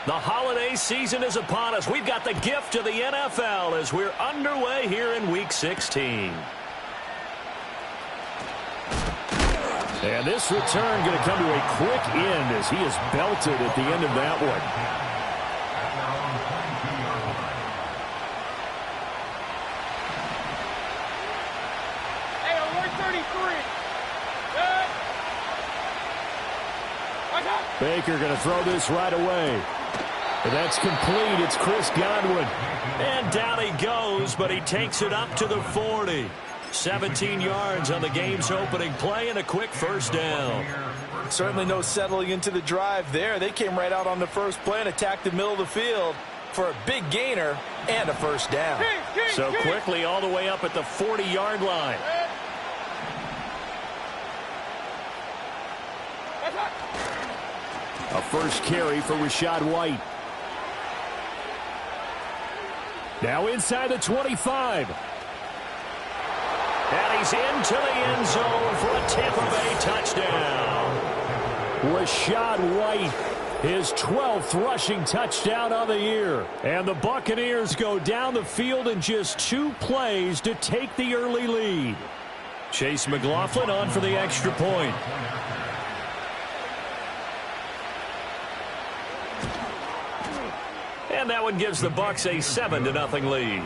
The holiday season is upon us. We've got the gift of the NFL as we're underway here in Week 16. And this return going to come to a quick end as he is belted at the end of that one. Hey, on 133. Baker going to throw this right away. And that's complete. It's Chris Godwin. And down he goes, but he takes it up to the 40. 17 yards on the game's opening play and a quick first down. Certainly no settling into the drive there. They came right out on the first play and attacked the middle of the field for a big gainer and a first down. So quickly all the way up at the 40-yard line. A first carry for Rachaad White. Now inside the 25. And he's into the end zone for a Tampa Bay touchdown. Rachaad White, his 12th rushing touchdown of the year. And the Buccaneers go down the field in just 2 plays to take the early lead. Chase McLaughlin on for the extra point. And that one gives the Bucs a 7-0 lead.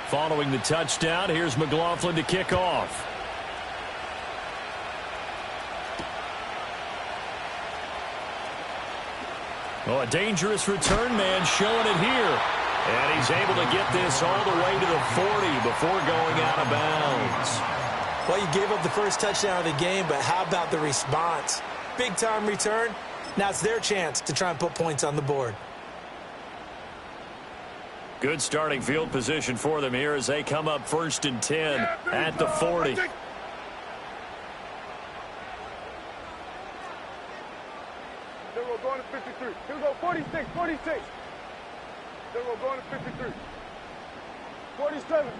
Following the touchdown, here's McLaughlin to kick off. Oh, a dangerous return man showing it here. And he's able to get this all the way to the 40 before going out of bounds. Well, you gave up the first touchdown of the game, but how about the response? Big-time return. Now it's their chance to try and put points on the board. Good starting field position for them here as they come up 1st and 10 at the 40. Then we're going to 53. Here we go, 46, 46. Then we're going to 53. 47.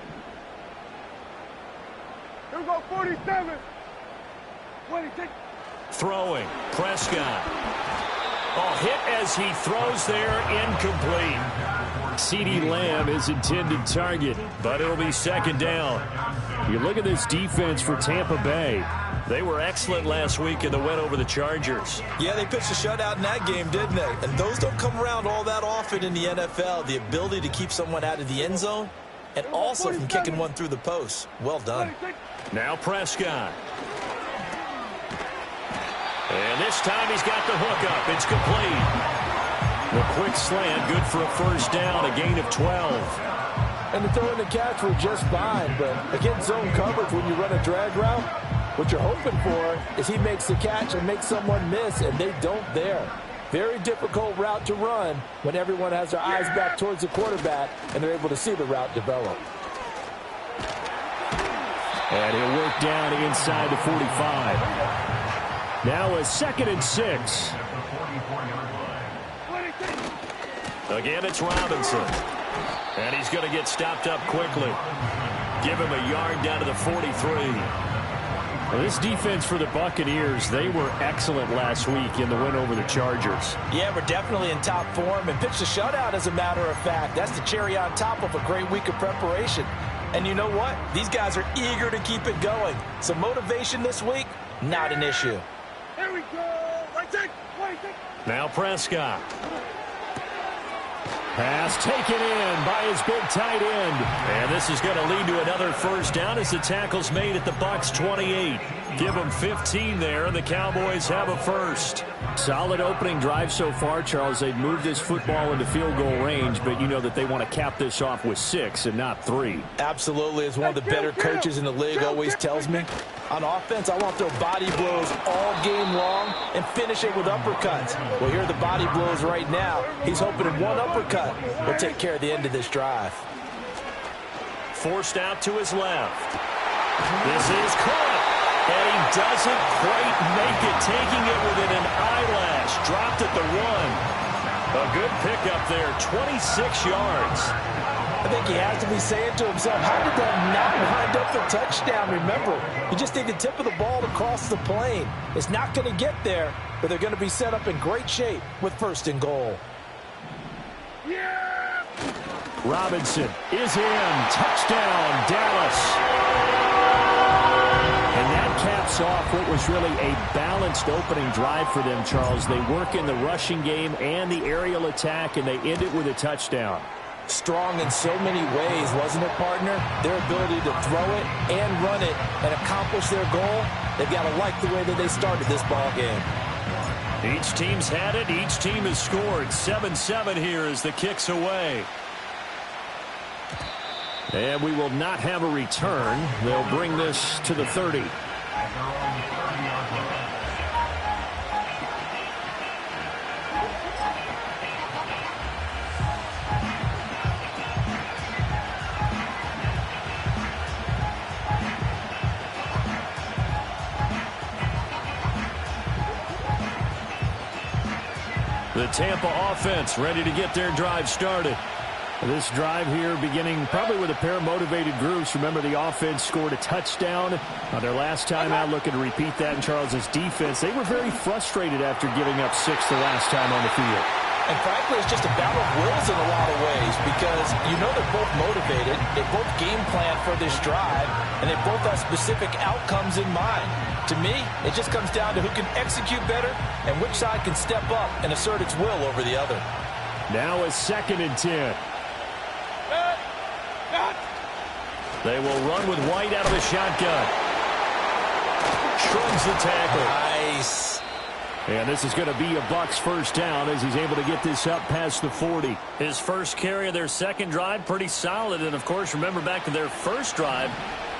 Here we go, 47. 26. Throwing, Prescott. Oh, hit as he throws there, incomplete. CeeDee Lamb is intended target, but it'll be 2nd down. You look at this defense for Tampa Bay. They were excellent last week in the win over the Chargers. Yeah, they pitched a shutout in that game, didn't they? And those don't come around all that often in the NFL. The ability to keep someone out of the end zone and also from kicking one through the post. Well done. Now Prescott. And this time he's got the hook up. It's complete. The quick slant, good for a first down, a gain of 12. And the throw and the catch were just fine, but against zone coverage when you run a drag route, what you're hoping for is he makes the catch and makes someone miss, and they don't there. Very difficult route to run when everyone has their eyes back towards the quarterback and they're able to see the route develop. And he'll work down inside the 45. Now a 2nd and 6. Again, it's Robinson. And he's going to get stopped up quickly. Give him a yard down to the 43. Well, this defense for the Buccaneers, they were excellent last week in the win over the Chargers. Yeah, we're definitely in top form and pitched a shutout, as a matter of fact. That's the cherry on top of a great week of preparation. And you know what? These guys are eager to keep it going. So motivation this week, not an issue. Here we go. Right take. Now Prescott. Pass taken in by his big tight end. And this is going to lead to another first down as the tackle's made at the Bucs 28. Give them 15 there, and the Cowboys have a first. Solid opening drive so far, Charles. They've moved this football into field goal range, but you know that they want to cap this off with 6 and not 3. Absolutely. As one of the better coaches in the league always tells me, on offense, I want to throw body blows all game long and finish it with uppercuts. Well, here are the body blows right now. He's hoping in one uppercut will take care of the end of this drive. Forced out to his left. This is caught. And he doesn't quite make it, taking it within an eyelash. Dropped at the 1. A good pickup there, 26 yards. I think he has to be saying to himself, how did that not wind up a touchdown? Remember, you just need the tip of the ball to cross the plane. It's not going to get there, but they're going to be set up in great shape with 1st and goal. Robinson is in. Touchdown, Dallas. And that caps off what was really a balanced opening drive for them, Charles. They work in the rushing game and the aerial attack, and they end it with a touchdown. Strong in so many ways, wasn't it, partner? Their ability to throw it and run it and accomplish their goal, they've got to like the way that they started this ball game. Each team's had it. Each team has scored. 7-7 here as the kick's away. And we will not have a return. They'll bring this to the 30. The Tampa offense ready to get their drive started. This drive here beginning probably with a pair of motivated groups. Remember, the offense scored a touchdown on their last time out. Looking to repeat that in Charles's defense. They were very frustrated after giving up 6 the last time on the field. And frankly, it's just a battle of wills in a lot of ways because you know they're both motivated. They both game plan for this drive, and they both have specific outcomes in mind. To me, it just comes down to who can execute better and which side can step up and assert its will over the other. Now a 2nd and 10. They will run with White out of the shotgun. Shrugs the tackle. Nice. And this is going to be a Bucs 1st down as he's able to get this up past the 40. His first carry of their 2nd drive, pretty solid. And, of course, remember back to their 1st drive,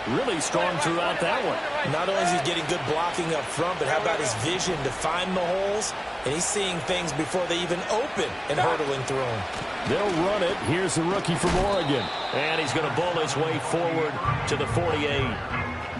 really strong throughout that one. Not only is he getting good blocking up front, but how about his vision to find the holes? And he's seeing things before they even open and hurdling through them. They'll run it. Here's the rookie from Oregon. And he's going to bowl his way forward to the 48.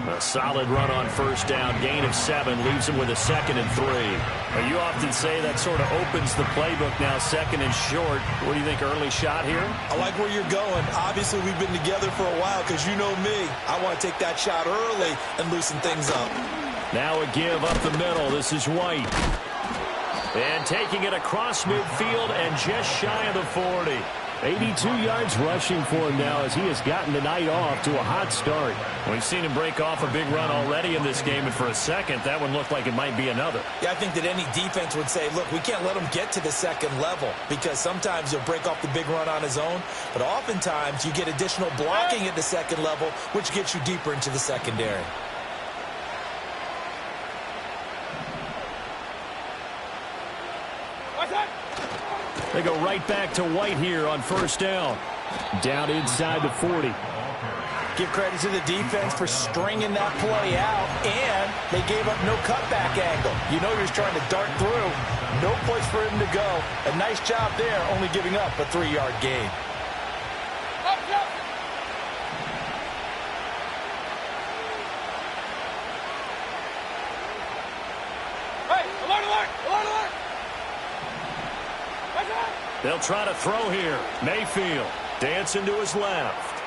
A solid run on 1st down. Gain of 7 leaves him with a 2nd and 3. Well, you often say that sort of opens the playbook now, 2nd and short. What do you think, early shot here? I like where you're going. Obviously, we've been together for a while because you know me. I want to take that shot early and loosen things up. Now a give up the middle. This is White. And taking it across midfield and just shy of the 40. 82 yards rushing for him now as he has gotten the night off to a hot start. We've seen him break off a big run already in this game, and for a second, that one looked like it might be another. Yeah, I think that any defense would say, look, we can't let him get to the 2nd level because sometimes he'll break off the big run on his own, but oftentimes you get additional blocking at the 2nd level, which gets you deeper into the secondary. They go right back to White here on 1st down. Down inside the 40. Give credit to the defense for stringing that play out, and they gave up no cutback angle. You know he was trying to dart through. No place for him to go. A nice job there, only giving up a 3-yard gain. They'll try to throw here. Mayfield dancing to his left.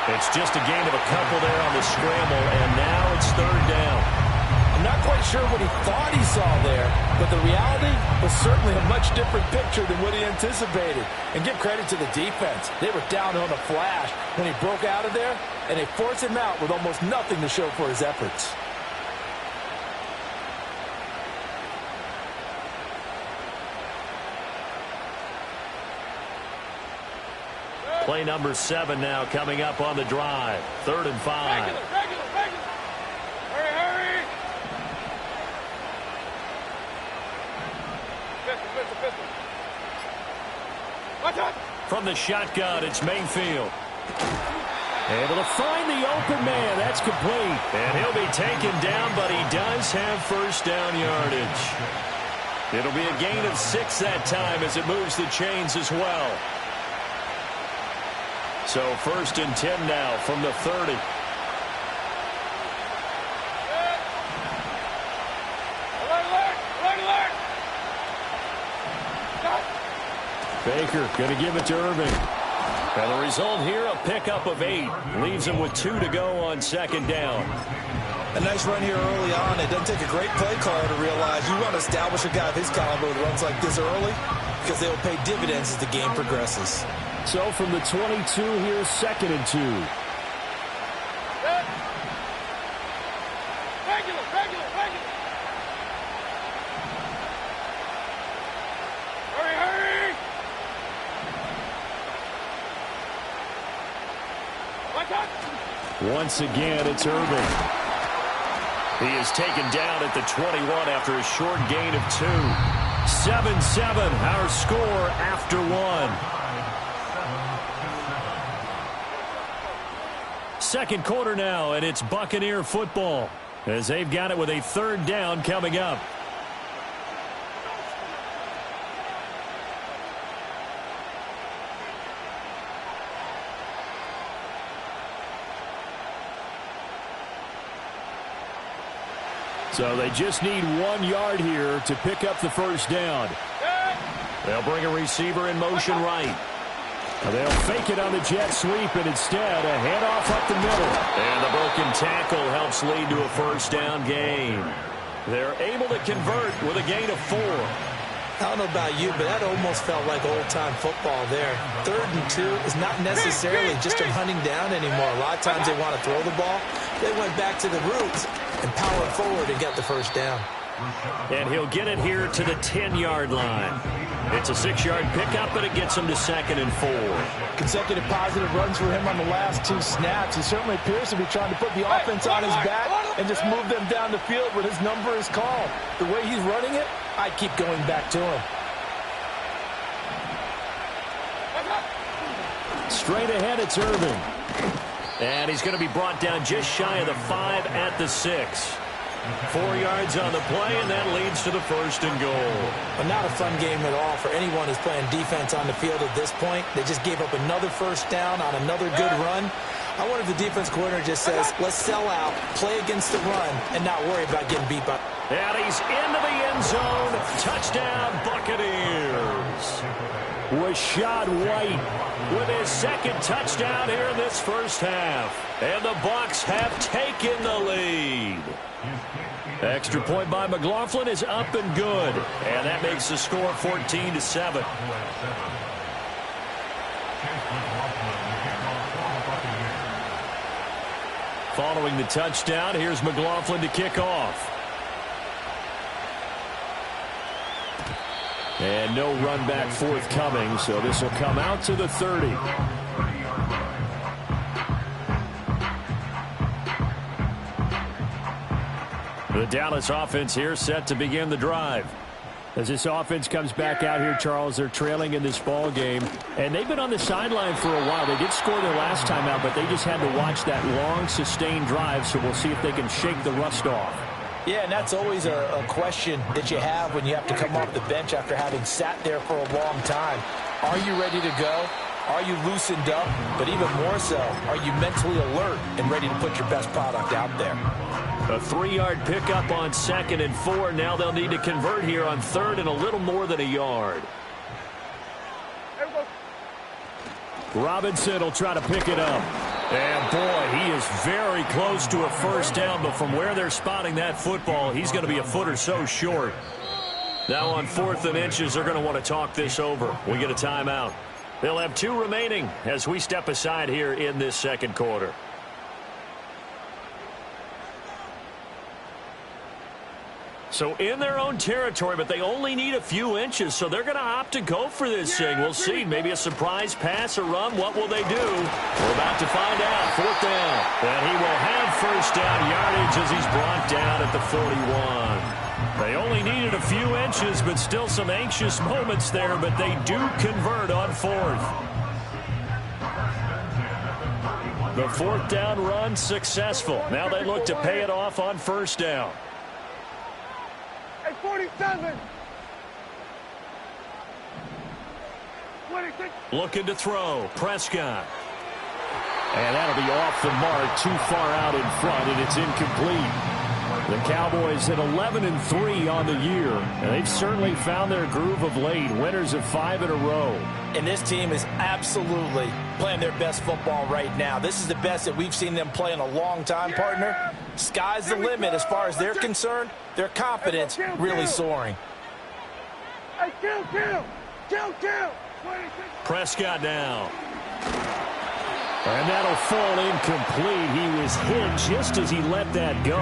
It's just a gain of a couple there on the scramble, and now it's 3rd down. I'm not quite sure what he thought he saw there, but the reality was certainly a much different picture than what he anticipated. And give credit to the defense. They were down on a flash when he broke out of there, and they forced him out with almost nothing to show for his efforts. Play number 7 now coming up on the drive. 3rd and 5. Regular. Hurry. Pistol. Watch out. From the shotgun, it's Mayfield. Able to find the open man. That's complete. And he'll be taken down, but he does have 1st down yardage. It'll be a gain of 6 that time as it moves the chains as well. So 1st and 10 now from the 30. Alert. Baker going to give it to Irving. And the result here, a pickup of 8. Leaves him with 2 to go on second down. A nice run here early on. It doesn't take a great play caller to realize you want to establish a guy of his caliber with runs like this early because they will pay dividends as the game progresses. So from the 22, here's 2nd and 2. Regular. Hurry. Once again, it's Irving. He is taken down at the 21 after a short gain of 2. 7-7, our score after 1. Second quarter now, and it's Buccaneer football as they've got it with a 3rd down coming up. So they just need 1 yard here to pick up the 1st down. They'll bring a receiver in motion right. They'll fake it on the jet sweep, and instead a handoff up the middle. And the broken tackle helps lead to a 1st down gain. They're able to convert with a gain of 4. I don't know about you, but that almost felt like old-time football there. 3rd and 2 is not necessarily just a hunting down anymore. A lot of times they want to throw the ball. They went back to the roots and powered forward and got the 1st down. And he'll get it here to the 10-yard line. It's a 6-yard pickup, but it gets him to 2nd and 4. Consecutive positive runs for him on the last 2 snaps. He certainly appears to be trying to put the offense on his back and just move them down the field when his number is called. The way he's running it, I'd keep going back to him. Straight ahead, it's Irving. And he's going to be brought down just shy of the 5 at the 6. 4 yards on the play, and that leads to the 1st and goal. But not a fun game at all for anyone who's playing defense on the field at this point. They just gave up another 1st down on another good run. I wonder if the defense coordinator just says, let's sell out, play against the run, and not worry about getting beat by. And he's into the end zone. Touchdown, Buccaneers. Rashad White with his 2nd touchdown here in this 1st half. And the Bucs have taken the lead. Extra point by McLaughlin is up and good. And that makes the score 14-7. Following the touchdown, here's McLaughlin to kick off. And no run back forthcoming, so this will come out to the 30. The Dallas offense here set to begin the drive. As this offense comes back out here, Charles, they're trailing in this ball game, and they've been on the sideline for a while. They did score their last time out, but they just had to watch that long, sustained drive, so we'll see if they can shake the rust off. Yeah, and that's always a question that you have when you have to come off the bench after having sat there for a long time. Are you ready to go? Are you loosened up? But even more so, are you mentally alert and ready to put your best product out there? A 3-yard pickup on 2nd and 4. Now they'll need to convert here on 3rd and a little more than a yard. Robinson will try to pick it up. And, boy, he is very close to a 1st down, but from where they're spotting that football, he's going to be a foot or so short. Now on 4th and inches, they're going to want to talk this over. We get a timeout. They'll have 2 remaining as we step aside here in this 2nd quarter. So in their own territory, but they only need a few inches, so they're going to opt to go for this thing. We'll see. Maybe a surprise pass or run. What will they do? We're about to find out. 4th down. And he will have 1st down yardage as he's brought down at the 41. They only needed a few inches, but still some anxious moments there, but they do convert on 4th. The 4th down run successful. Now they look to pay it off on 1st down. 47. 26. Looking to throw. Prescott. And that'll be off the mark, too far out in front, and it's incomplete. The Cowboys at 11-3 on the year, and they've certainly found their groove of late, winners of 5 in a row. And this team is absolutely playing their best football right now. This is the best that we've seen them play in a long time, partner. Sky's the limit as far as they're concerned. Their confidence really soaring. Hey, kill. Prescott now. And that'll fall incomplete. He was hit just as he let that go.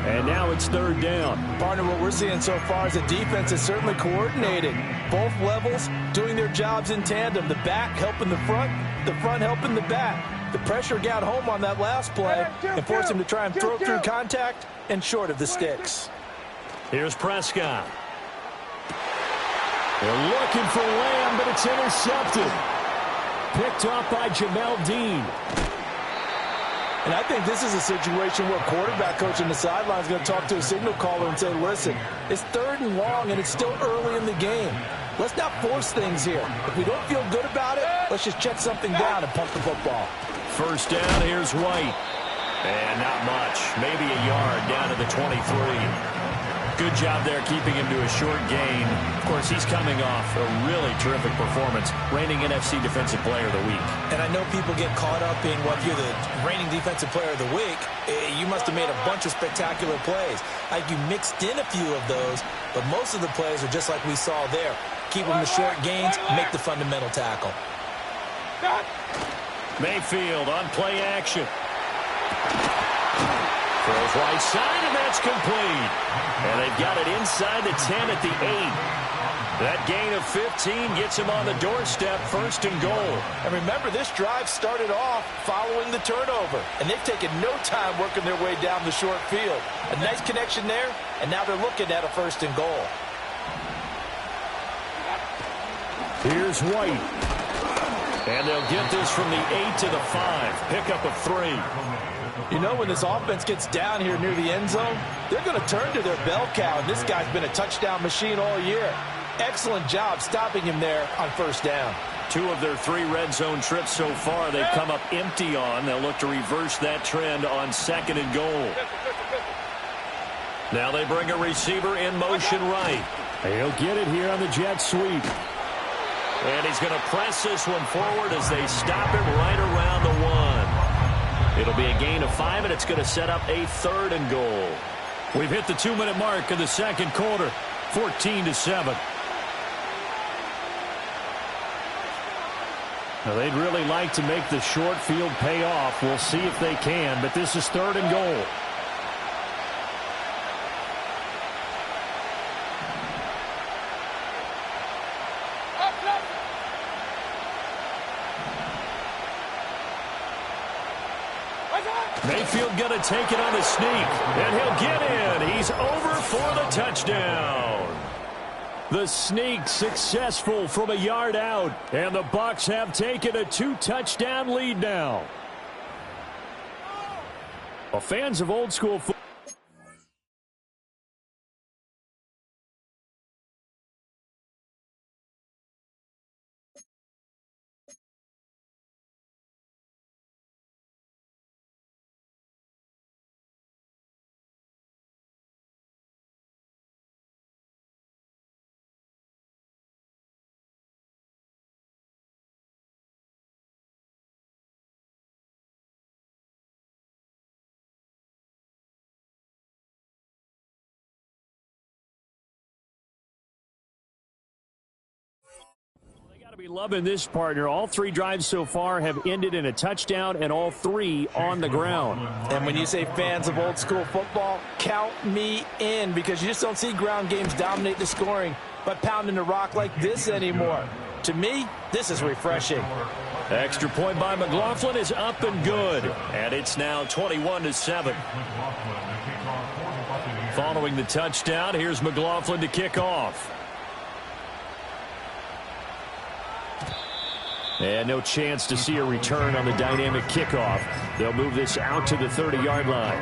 And now it's 3rd down. Partner, what we're seeing so far is the defense is certainly coordinated. Both levels doing their jobs in tandem. The back helping the front helping the back. The pressure got home on that last play and forced him to try and throw through contact and short of the sticks. Here's Prescott. They're looking for Lamb, but it's intercepted. Picked up by Jamel Dean. And I think this is a situation where quarterback coach on the sideline is going to talk to a signal caller and say, listen, it's 3rd and long and it's still early in the game. Let's not force things here. If we don't feel good about it, let's just check something down and pump the football. 1st down, here's White. And not much. Maybe a yard down to the 23. Good job there keeping him to a short gain. Of course, he's coming off a really terrific performance, reigning NFC Defensive Player of the Week. And I know people get caught up in, well, if you're the reigning Defensive Player of the Week, you must have made a bunch of spectacular plays. Like you mixed in a few of those, but most of the plays are just like we saw there. Keep them to short gains, make the fundamental tackle. Mayfield on play action. Throws right side, and that's complete. And they've got it inside the 10 at the 8. That gain of 15 gets him on the doorstep, 1st and goal. And remember, this drive started off following the turnover, and they've taken no time working their way down the short field. A nice connection there, and now they're looking at a 1st and goal. Here's White. And they'll get this from the 8 to the 5. Pickup of 3. You know, when this offense gets down here near the end zone, they're going to turn to their bell cow, and this guy's been a touchdown machine all year. Excellent job stopping him there on 1st down. 2 of their 3 red zone trips so far they've come up empty on. They'll look to reverse that trend on 2nd and goal. Now they bring a receiver in motion right. He'll get it here on the jet sweep. And he's going to press this one forward as they stop him right around the 1. It'll be a gain of 5, and it's going to set up a 3rd and goal. We've hit the 2-minute mark of the 2nd quarter, 14-7. Now, they'd really like to make the short field pay off. We'll see if they can, but this is 3rd and goal. Mayfield going to take it on the sneak, and he'll get in. He's over for the touchdown. The sneak successful from a yard out, and the Bucs have taken a 2-touchdown lead now. Well, fans of old school football. To be loving this, partner. All 3 drives so far have ended in a touchdown, and all 3 on the ground. And when you say fans of old school football, count me in, because you just don't see ground games dominate the scoring by pounding the rock like this anymore. To me, this is refreshing. Extra point by McLaughlin is up and good, and it's now 21-7. Following the touchdown, here's McLaughlin to kick off. And no chance to see a return on the dynamic kickoff. They'll move this out to the 30-yard line.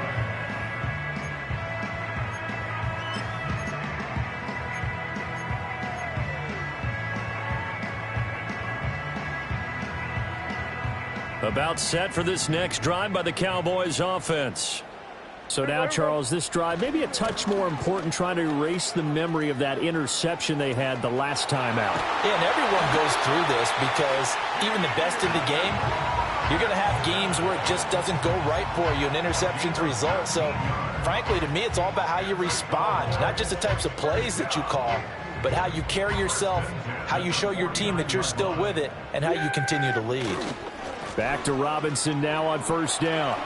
About set for this next drive by the Cowboys offense. So now, Charles, this drive maybe a touch more important, trying to erase the memory of that interception they had the last time out. Yeah, and everyone goes through this because even the best in the game, you're going to have games where it just doesn't go right for you, and interceptions result. So, frankly, to me, it's all about how you respond, not just the types of plays that you call, but how you carry yourself, how you show your team that you're still with it, and how you continue to lead. Back to Robinson now on first down.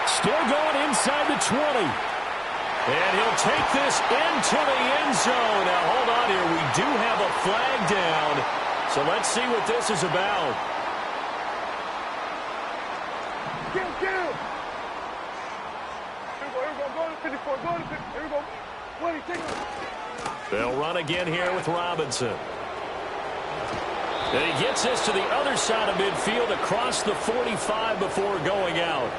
Still going inside the 20. And he'll take this into the end zone. Now, hold on here. We do have a flag down. So let's see what this is about. Kill. Here we go. Go to 54. Go to 50. Here we go. 20, take it. They'll run again here with Robinson. And he gets this to the other side of midfield across the 45 before going out.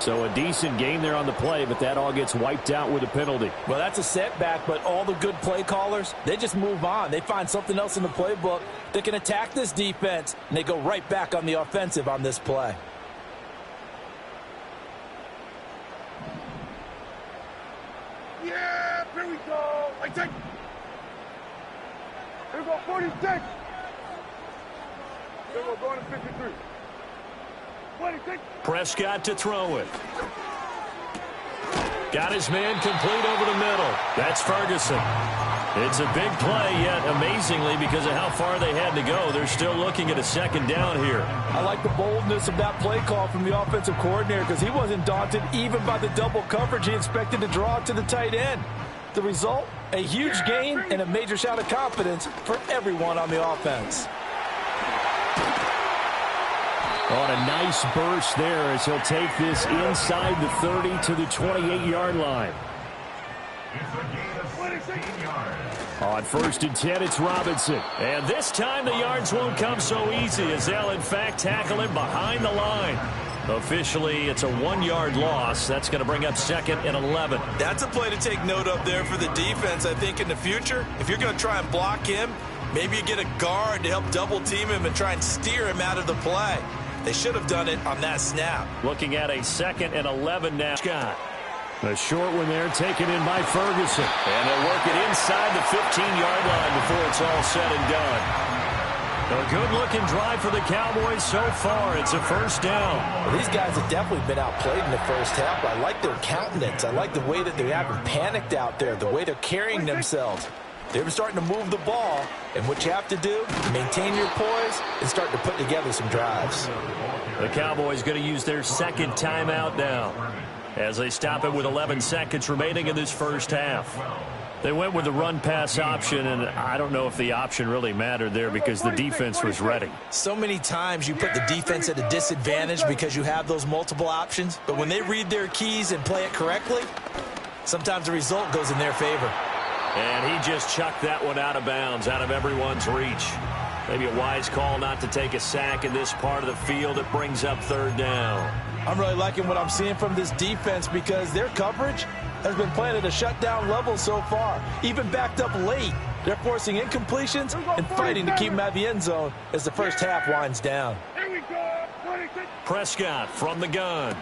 So a decent gain there on the play, but that all gets wiped out with a penalty. Well, that's a setback, but all the good play callers, they just move on. They find something else in the playbook that can attack this defense, and they go right back on the offensive on this play. Yeah, here we go. I take. Here we go, 46. Here we go, going to 53. 26. Prescott to throw it. Got his man complete over the middle. That's Ferguson. It's a big play, yet amazingly, because of how far they had to go, they're still looking at a second down here. I like the boldness of that play call from the offensive coordinator because he wasn't daunted even by the double coverage he expected to draw to the tight end. The result, a huge gain and a major shout of confidence for everyone on the offense. On a nice burst there as he'll take this inside the 30 to the 28-yard line. On first and 10, it's Robinson. And this time the yards won't come so easy as they'll, in fact, tackle him behind the line. Officially, it's a 1-yard loss. That's going to bring up second and 11. That's a play to take note of there for the defense. I think in the future, if you're going to try and block him, maybe you get a guard to help double team him and try and steer him out of the play. They should have done it on that snap. Looking at a second and 11 now. Scott. A short one there taken in by Ferguson. And they'll work it inside the 15-yard line before it's all said and done. A good-looking drive for the Cowboys so far. It's a first down. Well, these guys have definitely been outplayed in the first half. I like their countenance. I like the way that they haven't panicked out there, the way they're carrying themselves. They're starting to move the ball, and what you have to do, maintain your poise and start to put together some drives. The Cowboys going to use their second timeout now as they stop it with 11 seconds remaining in this first half. They went with the run-pass option, and I don't know if the option really mattered there because the defense was ready. So many times you put the defense at a disadvantage because you have those multiple options, but when they read their keys and play it correctly, sometimes the result goes in their favor. And he just chucked that one out of bounds, out of everyone's reach. Maybe a wise call not to take a sack in this part of the field. It brings up third down. I'm really liking what I'm seeing from this defense because their coverage has been playing at a shutdown level so far. Even backed up late, they're forcing incompletions and fighting to keep them out of the end zone as the first half winds down. Here we go. 26. Prescott from the gun.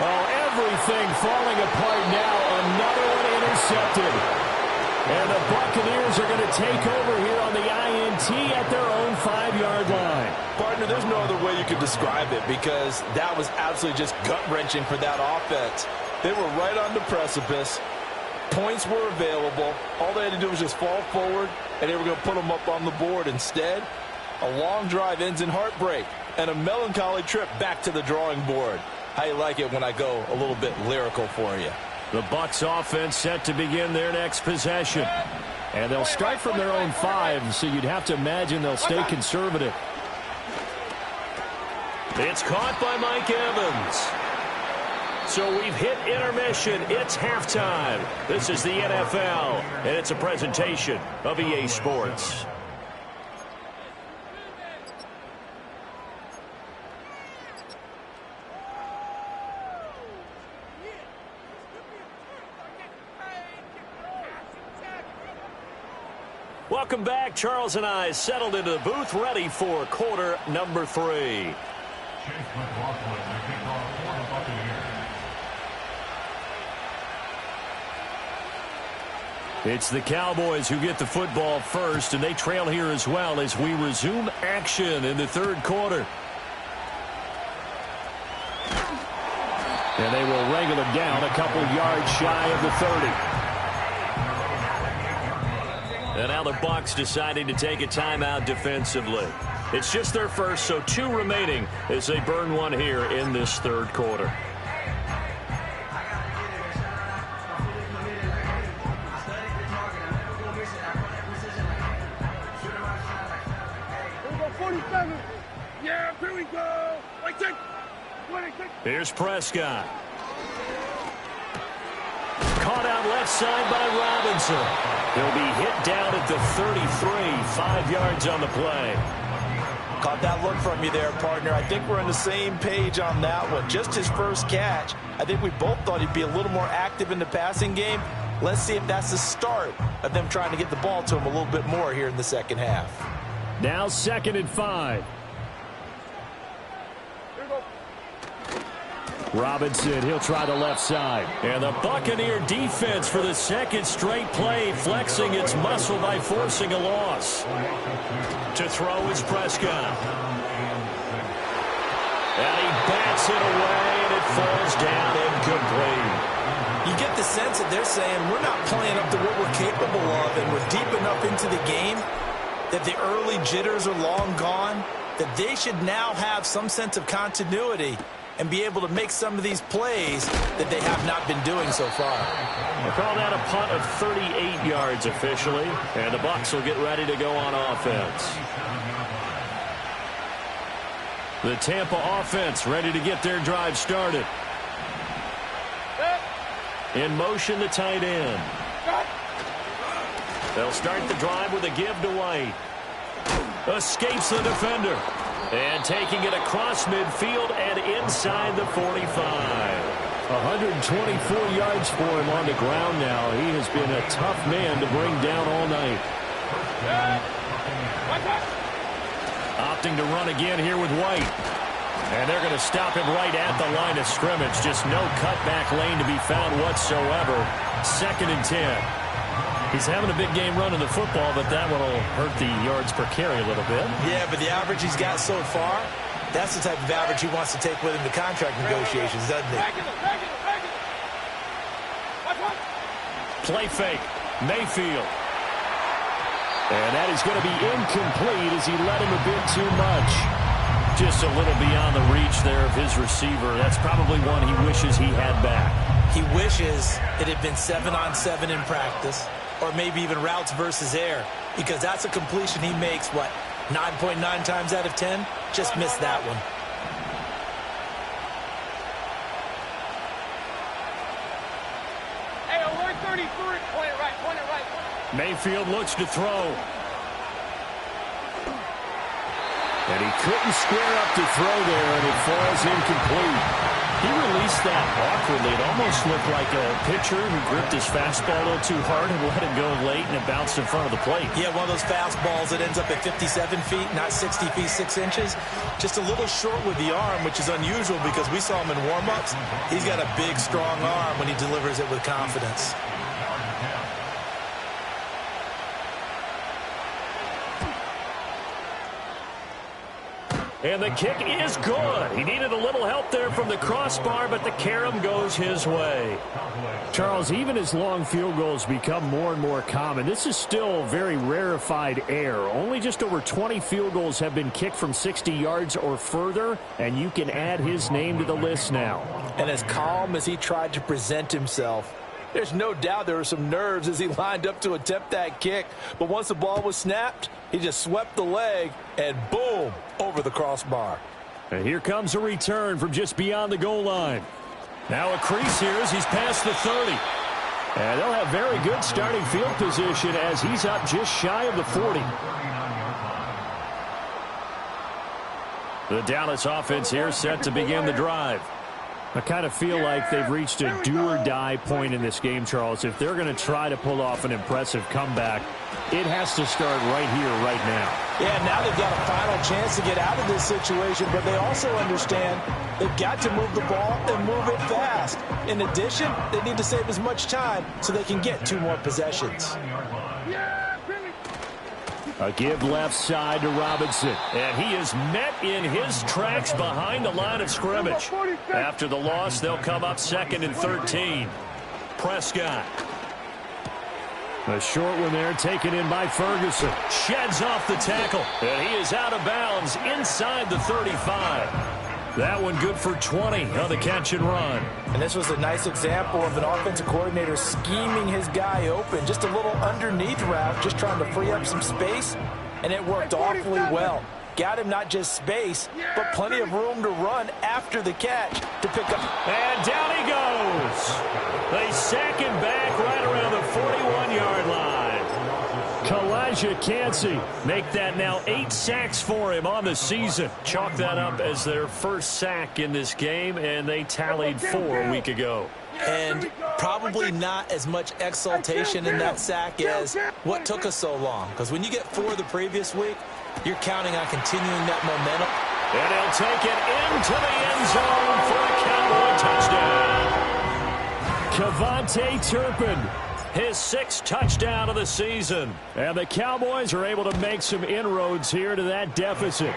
Oh, everything falling apart now. Another one intercepted. And the Buccaneers are going to take over here on the INT at their own 5-yard line. Partner, there's no other way you could describe it because that was absolutely just gut-wrenching for that offense. They were right on the precipice. Points were available. All they had to do was just fall forward, and they were going to put them up on the board. Instead, a long drive ends in heartbreak and a melancholy trip back to the drawing board. How you like it when I go a little bit lyrical for you? The Bucs offense set to begin their next possession. And they'll start from their own 5, so you'd have to imagine they'll stay conservative. It's caught by Mike Evans. So we've hit intermission. It's halftime. This is the NFL, and it's a presentation of EA Sports. Welcome back. Charles and I settled into the booth ready for quarter number 3. It's the Cowboys who get the football first, and they trail here as well as we resume action in the third quarter. And they will wrangle it down a couple yards shy of the 30. And now the Bucs deciding to take a timeout defensively. It's just their first, so 2 remaining as they burn one here in this third quarter. Yeah, here we go. Here's Prescott. Caught out left side by Robinson. He'll be hit down at the 33, 5 yards on the play. Caught that look from you there, partner. I think we're on the same page on that one. Just his first catch. I think we both thought he'd be a little more active in the passing game. Let's see if that's the start of them trying to get the ball to him a little bit more here in the second half. Now 2nd and 5. Robinson, he'll try the left side. And the Buccaneer defense for the second straight play, flexing its muscle by forcing a loss. To throw is Prescott. And he bats it away, and it falls down incomplete. You get the sense that they're saying we're not playing up to what we're capable of, and we're deep enough into the game that the early jitters are long gone, that they should now have some sense of continuity and be able to make some of these plays that they have not been doing so far. We'll call that a punt of 38 yards officially, and the Bucs will get ready to go on offense. The Tampa offense ready to get their drive started. In motion, the tight end. They'll start the drive with a give to White. Escapes the defender. And taking it across midfield and inside the 45. 124 yards for him on the ground now. He has been a tough man to bring down all night. Opting to run again here with White. And they're going to stop him right at the line of scrimmage. Just no cutback lane to be found whatsoever. 2nd and 10. He's having a big game running the football, but that one will hurt the yards per carry a little bit. Yeah, but the average he's got so far, that's the type of average he wants to take with him to contract negotiations, doesn't he? Play fake. Mayfield. And that is going to be incomplete as he let him a bit too much. Just a little beyond the reach there of his receiver. That's probably one he wishes he had back. He wishes it had been 7-on-7 in practice, or maybe even routes versus air, because that's a completion he makes, what, 9.9 times out of 10? Just missed that one. Hey, alert 33. Point it right, point it right. Mayfield looks to throw. And he couldn't square up to throw there, and it falls incomplete. He released that awkwardly. It almost looked like a pitcher who gripped his fastball a little too hard and let it go late, and it bounced in front of the plate. Yeah, one of those fastballs that ends up at 57 feet, not 60 feet, 6 inches. Just a little short with the arm, which is unusual because we saw him in warm-ups. He's got a big, strong arm when he delivers it with confidence. And the kick is good. He needed a little help there from the crossbar, but the carom goes his way. Charles, even as long field goals become more and more common, this is still very rarefied air. Only just over 20 field goals have been kicked from 60 yards or further, and you can add his name to the list now. And as calm as he tried to present himself, there's no doubt there were some nerves as he lined up to attempt that kick. But once the ball was snapped, he just swept the leg and boom, over the crossbar. And here comes a return from just beyond the goal line. Now a crease here as he's past the 30. And they'll have very good starting field position as he's up just shy of the 40. The Dallas offense here set to begin the drive. I kind of feel like they've reached a do-or-die point in this game, Charles. If they're going to try to pull off an impressive comeback, it has to start right here, right now. Yeah, now they've got a final chance to get out of this situation, but they also understand they've got to move the ball and move it fast. In addition, they need to save as much time so they can get 2 more possessions. A give left side to Robinson. And he is met in his tracks behind the line of scrimmage. After the loss, they'll come up 2nd and 13. Prescott. A short one there taken in by Ferguson. Sheds off the tackle. And he is out of bounds inside the 35. That one good for 20 on the catch and run. And this was a nice example of an offensive coordinator scheming his guy open. Just a little underneath route, just trying to free up some space. And it worked awfully well. Got him not just space, but plenty of room to run after the catch to pick up. And down he goes. They sack him back right around the 41-yard line. Kalijah Cansey make that now 8 sacks for him on the season. Chalk that up as their first sack in this game, and they tallied 4 a week ago. And probably not as much exultation in that sack as what took us so long. Because when you get 4 the previous week, you're counting on continuing that momentum. And he'll take it into the end zone for a Cowboy touchdown. Kevontae Turpin, his 6th touchdown of the season. And the Cowboys are able to make some inroads here to that deficit.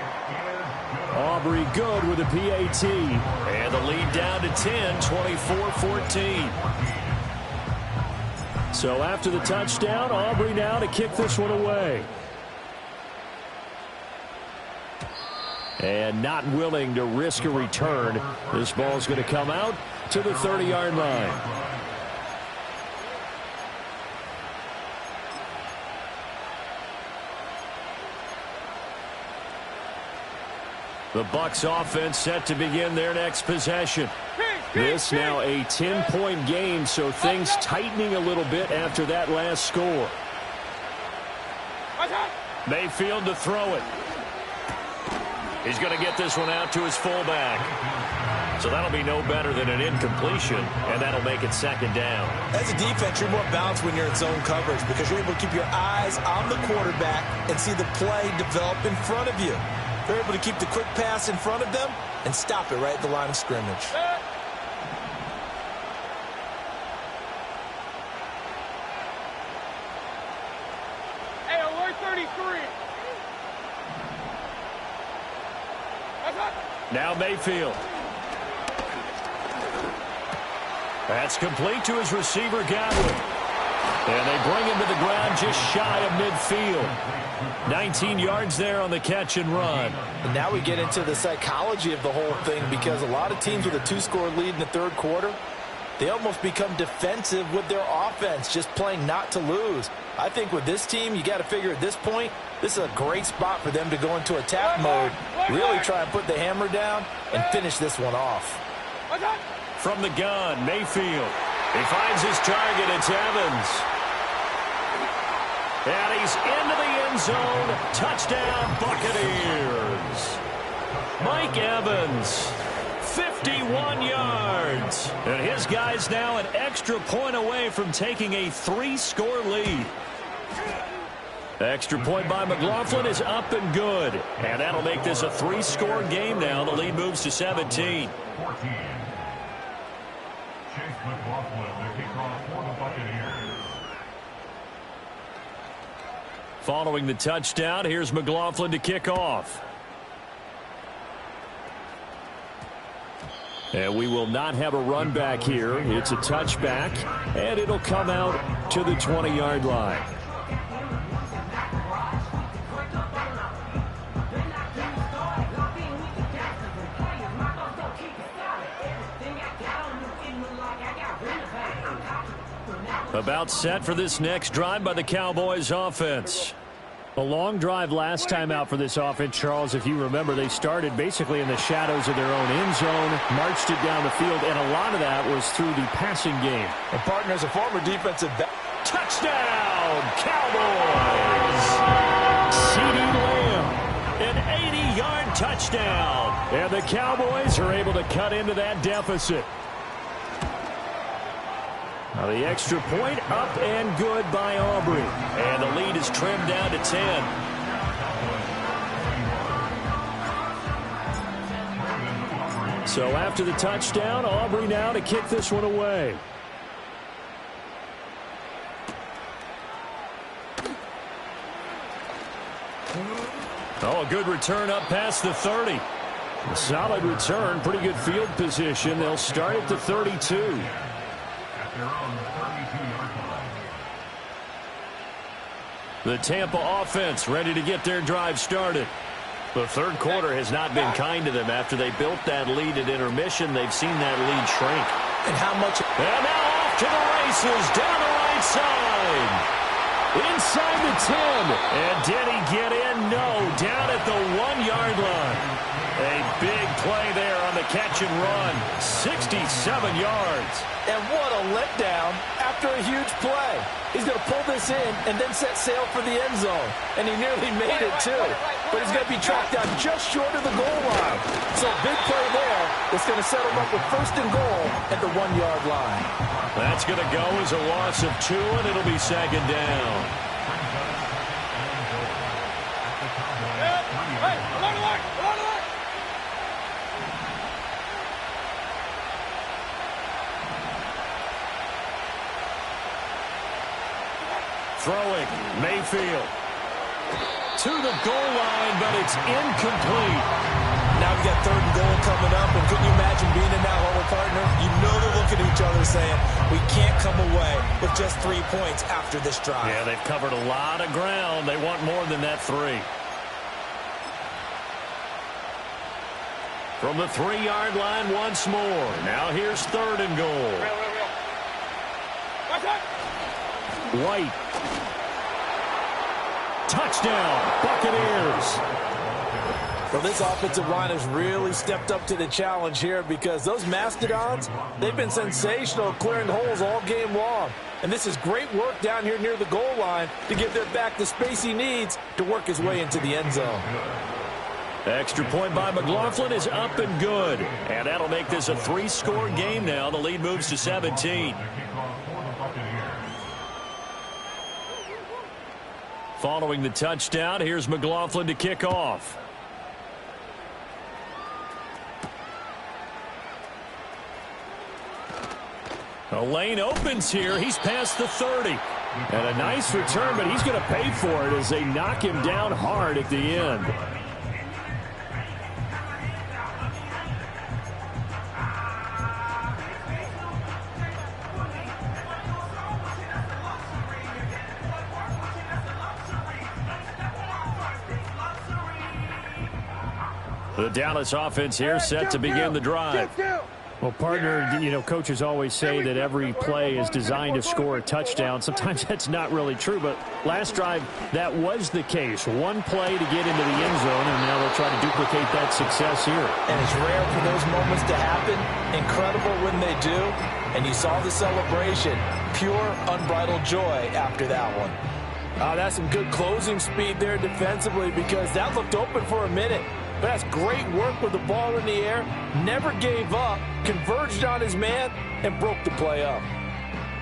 Aubrey good with a PAT. And the lead down to 10, 24-14. So after the touchdown, Aubrey now to kick this one away. And not willing to risk a return. This ball's going to come out to the 30-yard line. The Bucs offense set to begin their next possession. This now a 10-point game, so things tightening a little bit after that last score. Mayfield to throw it. He's going to get this one out to his fullback. So that'll be no better than an incompletion, and that'll make it 2nd down. As a defense, you're more balanced when you're in zone coverage because you're able to keep your eyes on the quarterback and see the play develop in front of you. They're able to keep the quick pass in front of them and stop it right at the line of scrimmage. Hey, alert 33. Now Mayfield. That's complete to his receiver, Godwin. And they bring him to the ground just shy of midfield. 19 yards there on the catch and run. And now we get into the psychology of the whole thing because a lot of teams with a 2-score lead in the 3rd quarter, they almost become defensive with their offense, just playing not to lose. I think with this team, you got to figure at this point, this is a great spot for them to go into attack mode, really try and put the hammer down and finish this one off. From the gun, Mayfield. He finds his target. It's Evans. And he's into the end zone. Touchdown, Buccaneers. Mike Evans, 51 yards. And his guy's now an extra point away from taking a 3-score lead. The extra point by McLaughlin is up and good. And that'll make this a 3-score game now. The lead moves to 17. Following the touchdown, here's McLaughlin to kick off. And we will not have a run back here. It's a touchback, and it'll come out to the 20-yard line. About set for this next drive by the Cowboys offense. A long drive last time out for this offense, Charles. If you remember, they started basically in the shadows of their own end zone, marched it down the field, and a lot of that was through the passing game. And partners, a former defensive back. Touchdown, Cowboys! CeeDee Lamb, an 80-yard touchdown. And the Cowboys are able to cut into that deficit. Now the extra point up and good by Aubrey. And the lead is trimmed down to 10. So after the touchdown, Aubrey now to kick this one away. Oh, a good return up past the 30. A solid return, pretty good field position. They'll start at the 32. The Tampa offense ready to get their drive started. The third quarter has not been kind to them. After they built that lead at intermission, they've seen that lead shrink. And how much... And now off to the races, down the right side. Inside the 10. And did he get in? No, down at the 1-yard line. A big play there on the catch and run. 67 yards. And what a letdown after a huge play. He's going to pull this in and then set sail for the end zone. And he nearly made it, too. But he's going to be tracked down just short of the goal line. So big play there. It's going to set him up with first and goal at the 1-yard line. That's going to go as a loss of 2, and it'll be second down. Throwing, Mayfield. To the goal line, but it's incomplete. Now we got third and goal coming up, and couldn't you imagine being in that huddle, partner? You know they're looking at each other saying, we can't come away with just 3 points after this drive. Yeah, they've covered a lot of ground. They want more than that 3. From the 3-yard line once more. Now here's third and goal. White. Touchdown, Buccaneers. Well, this offensive line has really stepped up to the challenge here because those Mastodons, they've been sensational clearing holes all game long. And this is great work down here near the goal line to give their back the space he needs to work his way into the end zone. Extra point by McLaughlin is up and good. And that'll make this a 3-score game now. The lead moves to 17. Following the touchdown, here's McLaughlin to kick off. A lane opens here. He's past the 30. And a nice return, but he's going to pay for it as they knock him down hard at the end. The Dallas offense here set to begin the drive. Well, partner, you know, coaches always say that every play is designed to score a touchdown. Sometimes that's not really true, but last drive, that was the case. One play to get into the end zone, and now they'll try to duplicate that success here. And it's rare for those moments to happen. Incredible when they do. And you saw the celebration. Pure, unbridled joy after that one. That's some good closing speed there defensively because that looked open for a minute. But that's great work with the ball in the air. Never gave up, converged on his man, and broke the play up.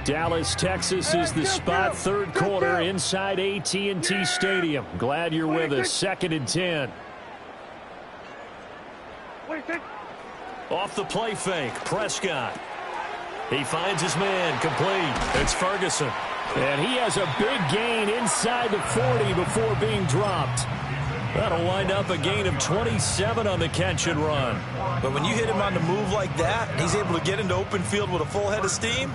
Dallas, Texas is the spot. Third quarter inside AT&T Stadium. Glad you're with us. 2nd and 10. Off the play fake, Prescott. He finds his man, complete. It's Ferguson. And he has a big gain inside the 40 before being dropped. That'll wind up a gain of 27 on the catch and run. But when you hit him on the move like that, and he's able to get into open field with a full head of steam,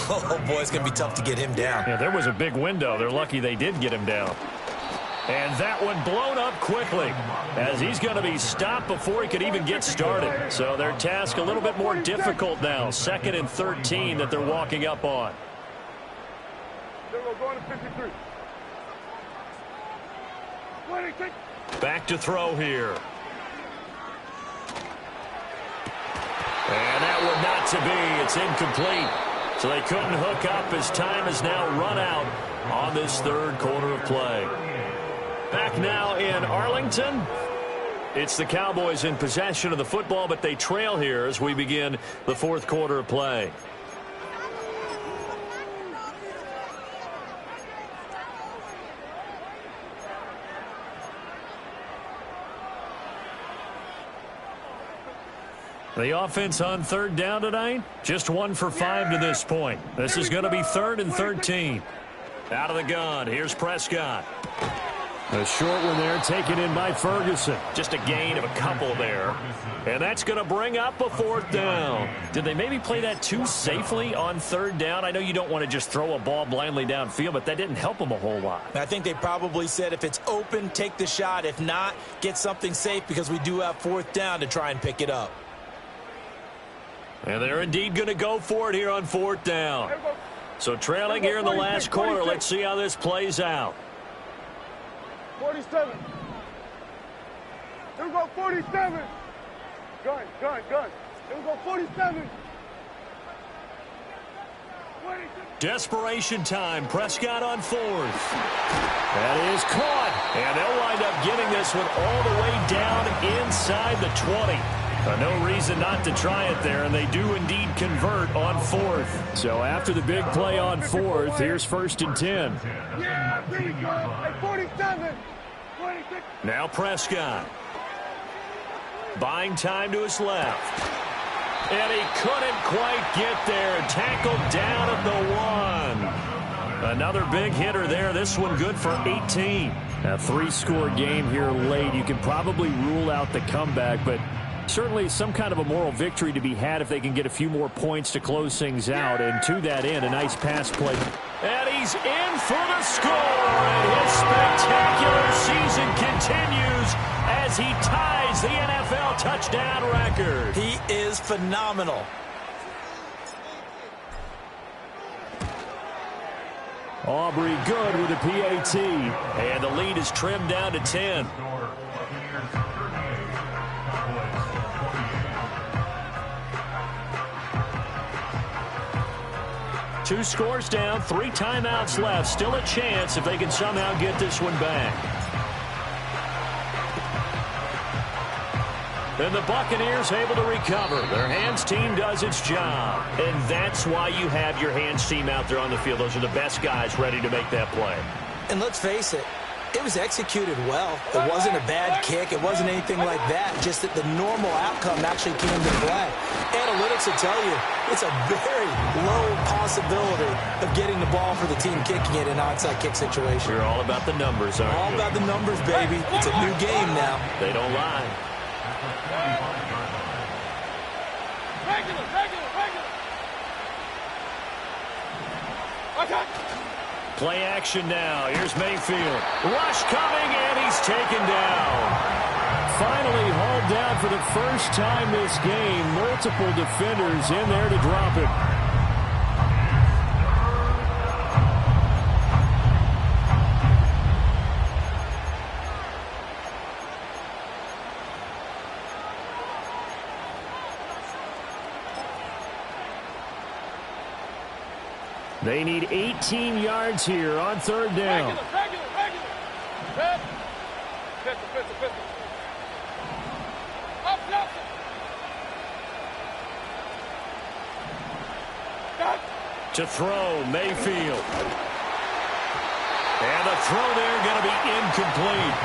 oh, boy, it's going to be tough to get him down. Yeah, there was a big window. They're lucky they did get him down. And that one blown up quickly as he's going to be stopped before he could even get started. So their task a little bit more difficult now. 2nd and 13 that they're walking up on. Going to 53. Back to throw here. And that one not to be. It's incomplete. So they couldn't hook up as time has now run out on this third quarter of play. Back now in Arlington. It's the Cowboys in possession of the football, but they trail here as we begin the fourth quarter of play. The offense on third down tonight, just 1 for 5 to this point. This is going to be 3rd and 13. Out of the gun, here's Prescott. A short one there, taken in by Ferguson. Just a gain of a couple there. And that's going to bring up a 4th down. Did they maybe play that too safely on 3rd down? I know you don't want to just throw a ball blindly downfield, but that didn't help them a whole lot. I think they probably said if it's open, take the shot. If not, get something safe because we do have 4th down to try and pick it up. And they're indeed going to go for it here on 4th down. So trailing here in the last quarter, let's see how this plays out. 47. Here we go, 47. Gun. Here we go, 47. Desperation time. Prescott on 4th. That is caught. And they'll wind up getting this one all the way down inside the 20. No reason not to try it there, and they do indeed convert on 4th. So after the big play on 4th, here's 1st and 10. Yeah, there we go. At 47. 26. Now Prescott. Buying time to his left. And he couldn't quite get there. Tackled down at the 1. Another big hitter there. This one good for 18. A 3-score game here late. You can probably rule out the comeback, but certainly some kind of a moral victory to be had if they can get a few more points to close things out. And to that end, a nice pass play. And he's in for the score. And his spectacular season continues as he ties the NFL touchdown record. He is phenomenal. Aubrey good with a PAT. And the lead is trimmed down to 10. Two scores down, 3 timeouts left. Still a chance if they can somehow get this one back. And the Buccaneers able to recover. Their hands team does its job. And that's why you have your hands team out there on the field. Those are the best guys ready to make that play. And let's face it, it was executed well. It wasn't a bad kick. It wasn't anything like that. Just that the normal outcome actually came to play. Analytics will tell you it's a very low possibility of getting the ball for the team kicking it in an onside kick situation. You're all about the numbers, aren't you? All about the numbers, baby. It's a new game now. They don't lie. Regular. Okay. Play action now. Here's Mayfield. Rush coming, and he's taken down. Finally hauled down for the first time this game. Multiple defenders in there to drop it. They need 18 yards here on 3rd down. Regular. Red. Pistol. Up. To throw, Mayfield. And the throw there going to be incomplete.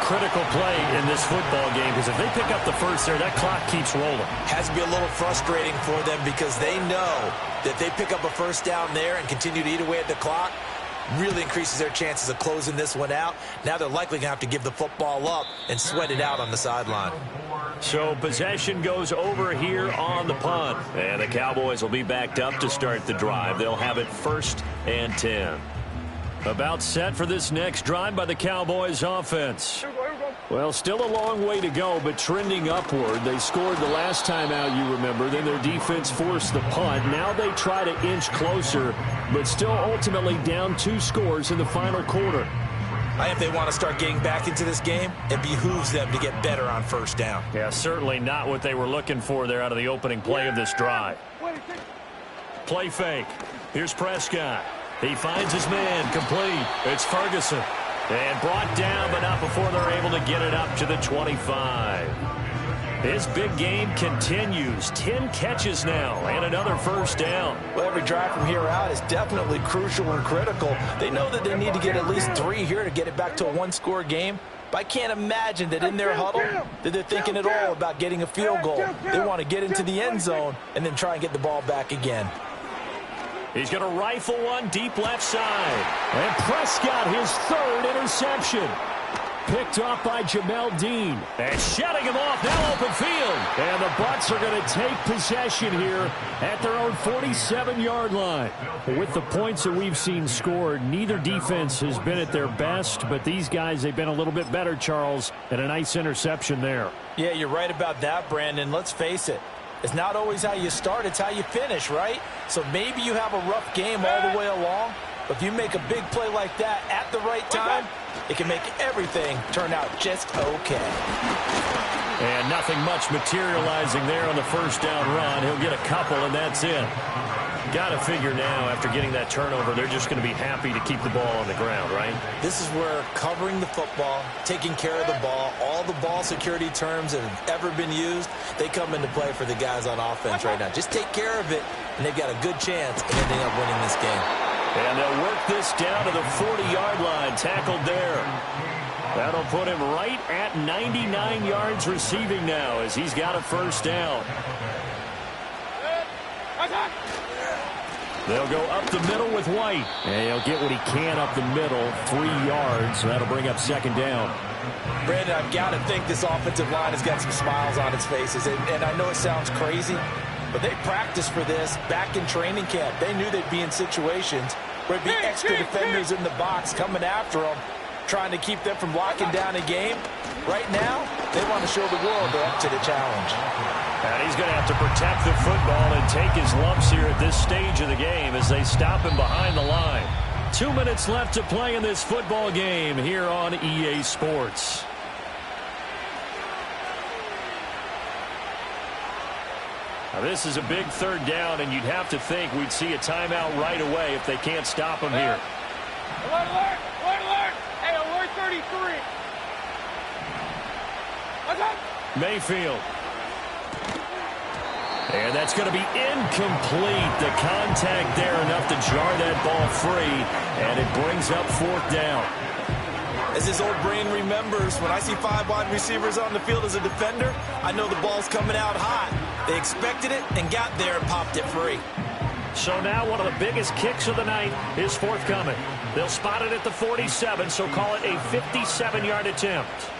Critical play in this football game because if they pick up the first there, that clock keeps rolling. Has to be a little frustrating for them because they know that they pick up a first down there and continue to eat away at the clock, really increases their chances of closing this one out. Now they're likely going to have to give the football up and sweat it out on the sideline. So possession goes over here on the punt. And the Cowboys will be backed up to start the drive. They'll have it 1st and 10. About set for this next drive by the Cowboys offense. Well, still a long way to go, but trending upward. They scored the last time out, you remember. Then their defense forced the punt. Now they try to inch closer, but still ultimately down 2 scores in the final quarter. If they want to start getting back into this game, it behooves them to get better on first down. Yeah, certainly not what they were looking for there out of the opening play of this drive. Play fake. Here's Prescott. He finds his man, complete. It's Ferguson. And brought down, but not before they're able to get it up to the 25. His big game continues. 10 catches now and another first down. Well, every drive from here out is definitely crucial and critical. They know that they need to get at least 3 here to get it back to a 1-score game. But I can't imagine that in their huddle that they're thinking at all about getting a field goal. They want to get into the end zone and then try and get the ball back again. He's going to rifle one deep left side. And Prescott, his third interception. Picked off by Jamel Dean. And shutting him off, now open field. And the Bucs are going to take possession here at their own 47-yard line. With the points that we've seen scored, neither defense has been at their best, but these guys, they've been a little bit better, Charles, and a nice interception there. Yeah, you're right about that, Brandon. Let's face it. It's not always how you start, it's how you finish, right? So maybe you have a rough game all the way along, but if you make a big play like that at the right time, it can make everything turn out just okay. And nothing much materializing there on the first down run. He'll get a couple, and that's it. Got to figure now, after getting that turnover, they're just going to be happy to keep the ball on the ground, right? This is where covering the football, taking care of the ball, all the ball security terms that have ever been used, they come into play for the guys on offense right now. Just take care of it, and they've got a good chance of ending up winning this game. And they'll work this down to the 40-yard line, tackled there. That'll put him right at 99 yards receiving now as he's got a first down. They'll go up the middle with White. And he'll get what he can up the middle, 3 yards. So that'll bring up second down. Brandon, I've got to think this offensive line has got some smiles on its faces. And I know it sounds crazy, but they practiced for this back in training camp. They knew they'd be in situations where there'd be extra defenders in the box coming after them, trying to keep them from locking down a game. Right now, they want to show the world they're up to the challenge. And he's going to have to protect the football and take his lumps here at this stage of the game as they stop him behind the line. 2 minutes left to play in this football game here on EA Sports. Now this is a big third down, and you'd have to think we'd see a timeout right away if they can't stop him here. Alert, alert, alert, alert. Hey, alert 33. What's up? Mayfield. And that's going to be incomplete. The contact there enough to jar that ball free, and it brings up fourth down. As his old brain remembers, when I see 5 wide receivers on the field as a defender, I know the ball's coming out hot. They expected it and got there and popped it free. So now one of the biggest kicks of the night is forthcoming. They'll spot it at the 47, so call it a 57-yard attempt.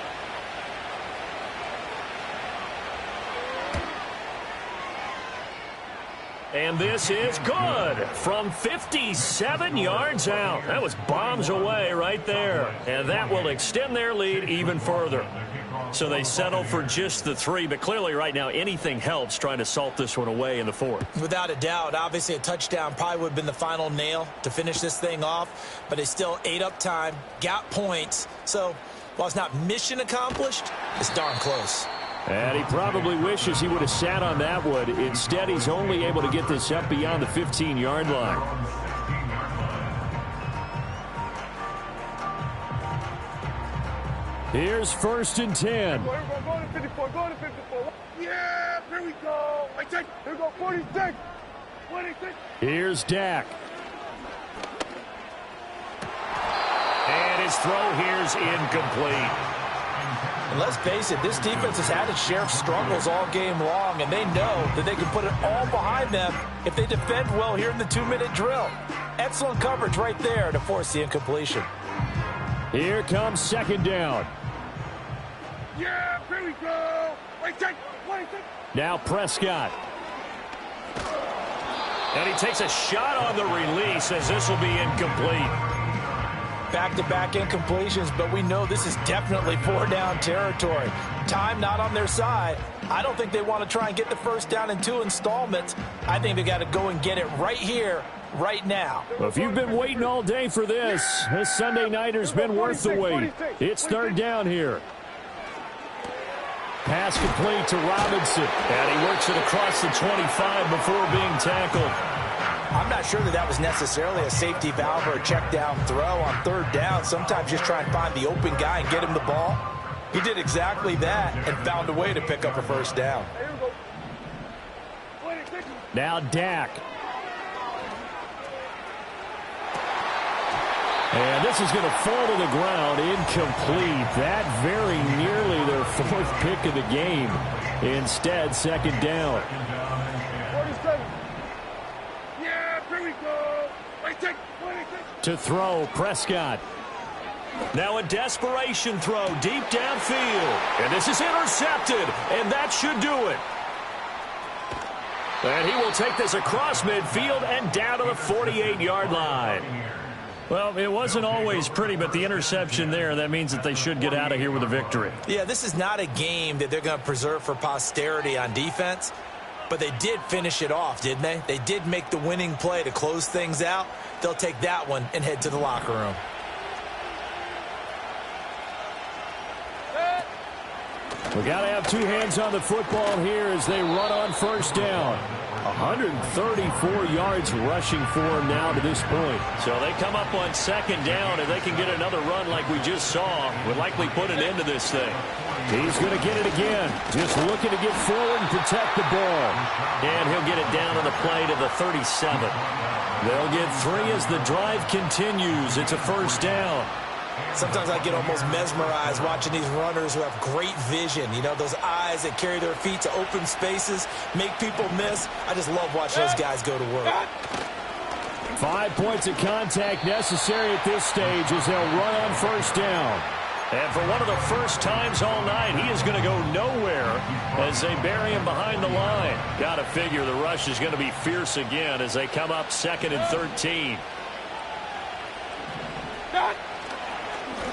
And this is good from 57 yards out. That was bombs away right there. And that will extend their lead even further. So they settle for just the 3, but clearly right now anything helps trying to salt this one away in the 4th. Without a doubt, obviously a touchdown probably would have been the final nail to finish this thing off, but they still ate up time, got points. So while it's not mission accomplished, it's darn close. And he probably wishes he would have sat on that one. Instead, he's only able to get this up beyond the 15-yard line. Here's 1st and 10. Go to 54, go to 54. Yeah, here we go. Here we go, 46. 26. Here's Dak. And his throw here's incomplete. And let's face it, this defense has had its share of struggles all game long, and they know that they can put it all behind them if they defend well here in the 2-minute drill. Excellent coverage right there to force the incompletion. Here comes second down. Yeah, here we go. 26. Now Prescott. And he takes a shot on the release as this will be incomplete. Back-to-back incompletions, but we know this is definitely 4-down territory. Time not on their side. I don't think they want to try and get the first down in 2 installments. I think they got to go and get it right here, right now. Well, if you've been waiting all day for this Sunday nighter's been worth the wait. It's third down here. Pass complete to Robinson. And he works it across the 25 before being tackled. I'm not sure that was necessarily a safety valve or a check down throw on third down. Sometimes just try and find the open guy and get him the ball. He did exactly that and found a way to pick up a first down. Now Dak. And this is going to fall to the ground, incomplete. That very nearly their fourth pick of the game. Instead, second down. 47. Yeah, here we go. Wait, take 26. To throw, Prescott. Now a desperation throw deep downfield. And this is intercepted, and that should do it. And he will take this across midfield and down to the 48-yard line. Well, it wasn't always pretty, but the interception there, that means that they should get out of here with a victory. Yeah, this is not a game that they're going to preserve for posterity on defense, but they did finish it off, didn't they? They did make the winning play to close things out. They'll take that one and head to the locker room. We got to have two hands on the football here as they run on first down. 134 yards rushing for him now to this point. So they come up on second down, and they can get another run like we just saw. Would likely put an end to this thing. He's going to get it again. Just looking to get forward and protect the ball. And he'll get it down on the play to the 37. They'll get three as the drive continues. It's a first down. Sometimes I get almost mesmerized watching these runners who have great vision. You know, those eyes that carry their feet to open spaces, make people miss. I just love watching those guys go to work. 5 points of contact necessary at this stage as they'll run on first down. And for one of the first times all night, he is going to go nowhere as they bury him behind the line. Got to figure the rush is going to be fierce again as they come up 2nd and 13.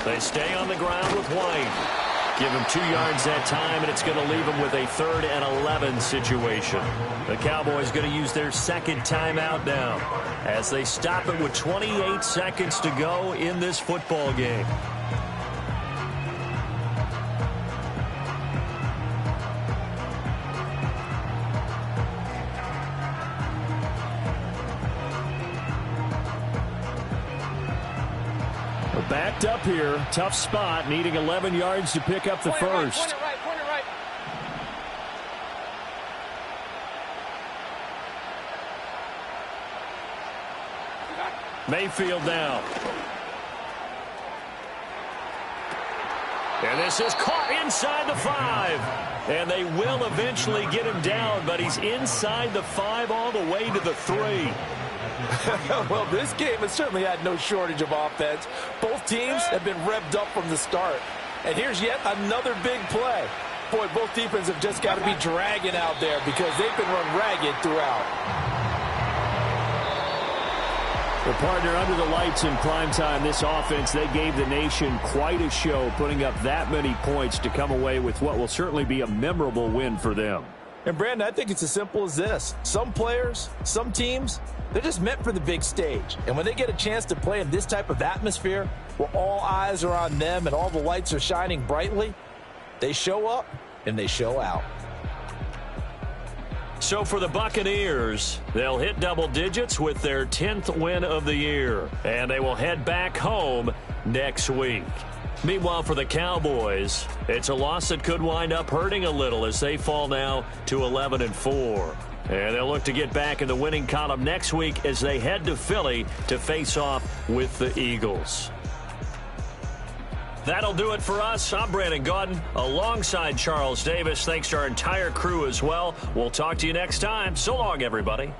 They stay on the ground with White. Give him 2 yards that time, and it's going to leave him with a 3rd and 11 situation. The Cowboys going to use their second timeout now as they stop it with 28 seconds to go in this football game. Backed up here. Tough spot. Needing 11 yards to pick up the first. Point it right. Mayfield now. And this is caught inside the 5. And they will eventually get him down, but he's inside the 5 all the way to the 3. Well, this game has certainly had no shortage of offense. Both teams have been revved up from the start. And here's yet another big play. Boy, both defenses have just got to be dragging out there because they've been run ragged throughout. The partner under the lights in primetime, this offense, they gave the nation quite a show, putting up that many points to come away with what will certainly be a memorable win for them. And, Brandon, I think it's as simple as this. Some players, some teams, they're just meant for the big stage. And when they get a chance to play in this type of atmosphere where all eyes are on them and all the lights are shining brightly, they show up and they show out. So for the Buccaneers, they'll hit double digits with their 10th win of the year. And they will head back home next week. Meanwhile, for the Cowboys, it's a loss that could wind up hurting a little as they fall now to 11-4. And they'll look to get back in the winning column next week as they head to Philly to face off with the Eagles. That'll do it for us. I'm Brandon Gaudin alongside Charles Davis. Thanks to our entire crew as well. We'll talk to you next time. So long, everybody.